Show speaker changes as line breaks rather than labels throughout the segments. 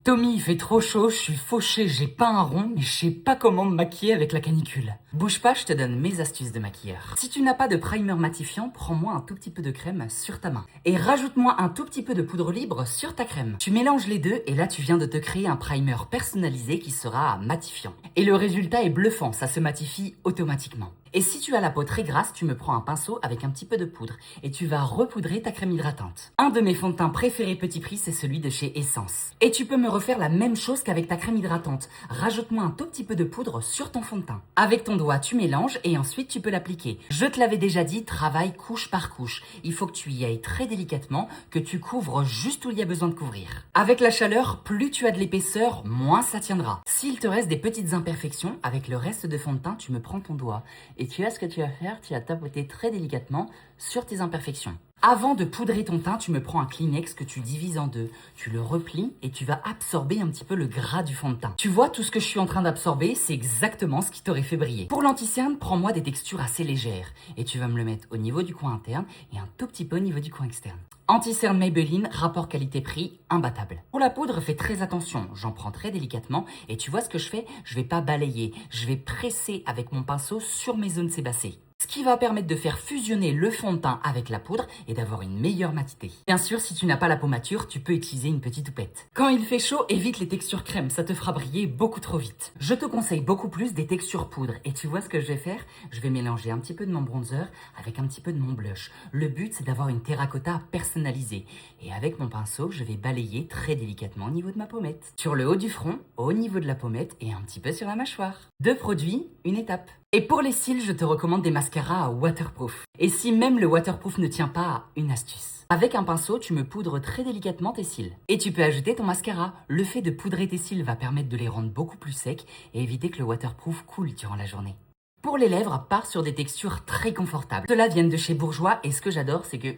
Tommy, il fait trop chaud, je suis fauché, j'ai pas un rond, mais je sais pas comment me maquiller avec la canicule. Bouge pas, je te donne mes astuces de maquilleur. Si tu n'as pas de primer matifiant, prends-moi un tout petit peu de crème sur ta main. Et rajoute-moi un tout petit peu de poudre libre sur ta crème. Tu mélanges les deux et là tu viens de te créer un primer personnalisé qui sera matifiant. Et le résultat est bluffant, ça se matifie automatiquement. Et si tu as la peau très grasse, tu me prends un pinceau avec un petit peu de poudre et tu vas repoudrer ta crème hydratante. Un de mes fonds de teint préférés petit prix, c'est celui de chez Essence. Et tu peux me refaire la même chose qu'avec ta crème hydratante. Rajoute-moi un tout petit peu de poudre sur ton fond de teint. Avec ton doigt, tu mélanges et ensuite tu peux l'appliquer. Je te l'avais déjà dit, travaille couche par couche. Il faut que tu y ailles très délicatement, que tu couvres juste où il y a besoin de couvrir. Avec la chaleur, plus tu as de l'épaisseur, moins ça tiendra. S'il te reste des petites imperfections, avec le reste de fond de teint, tu me prends ton doigt. Et tu as ce que tu vas faire, tu vas tapoter très délicatement sur tes imperfections. Avant de poudrer ton teint, tu me prends un Kleenex que tu divises en deux. Tu le replies et tu vas absorber un petit peu le gras du fond de teint. Tu vois, tout ce que je suis en train d'absorber, c'est exactement ce qui t'aurait fait briller. Pour l'anti-cerne, prends-moi des textures assez légères. Et tu vas me le mettre au niveau du coin interne et un tout petit peu au niveau du coin externe. Anti-cerne Maybelline, rapport qualité-prix, imbattable. Pour la poudre, fais très attention. J'en prends très délicatement et tu vois ce que je fais? Je vais pas balayer, je vais presser avec mon pinceau sur mes zones sébacées. Ce qui va permettre de faire fusionner le fond de teint avec la poudre et d'avoir une meilleure matité. Bien sûr, si tu n'as pas la peau mature, tu peux utiliser une petite houppette. Quand il fait chaud, évite les textures crème, ça te fera briller beaucoup trop vite. Je te conseille beaucoup plus des textures poudre. Et tu vois ce que je vais faire? Je vais mélanger un petit peu de mon bronzer avec un petit peu de mon blush. Le but, c'est d'avoir une terracotta personnalisée. Et avec mon pinceau, je vais balayer très délicatement au niveau de ma pommette. Sur le haut du front, au niveau de la pommette et un petit peu sur la mâchoire. Deux produits, une étape. Et pour les cils, je te recommande des mascaras à waterproof. Et si même le waterproof ne tient pas, une astuce. Avec un pinceau, tu me poudres très délicatement tes cils. Et tu peux ajouter ton mascara. Le fait de poudrer tes cils va permettre de les rendre beaucoup plus secs et éviter que le waterproof coule durant la journée. Pour les lèvres, pars sur des textures très confortables. Ceux-là viennent de chez Bourjois et ce que j'adore, c'est que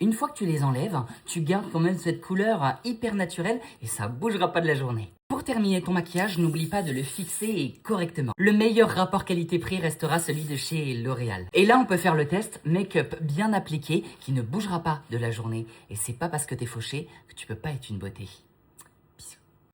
une fois que tu les enlèves, tu gardes quand même cette couleur hyper naturelle et ça bougera pas de la journée. Pour terminer ton maquillage, n'oublie pas de le fixer correctement. Le meilleur rapport qualité-prix restera celui de chez L'Oréal. Et là, on peut faire le test make-up bien appliqué qui ne bougera pas de la journée. Et c'est pas parce que t'es fauché que tu peux pas être une beauté.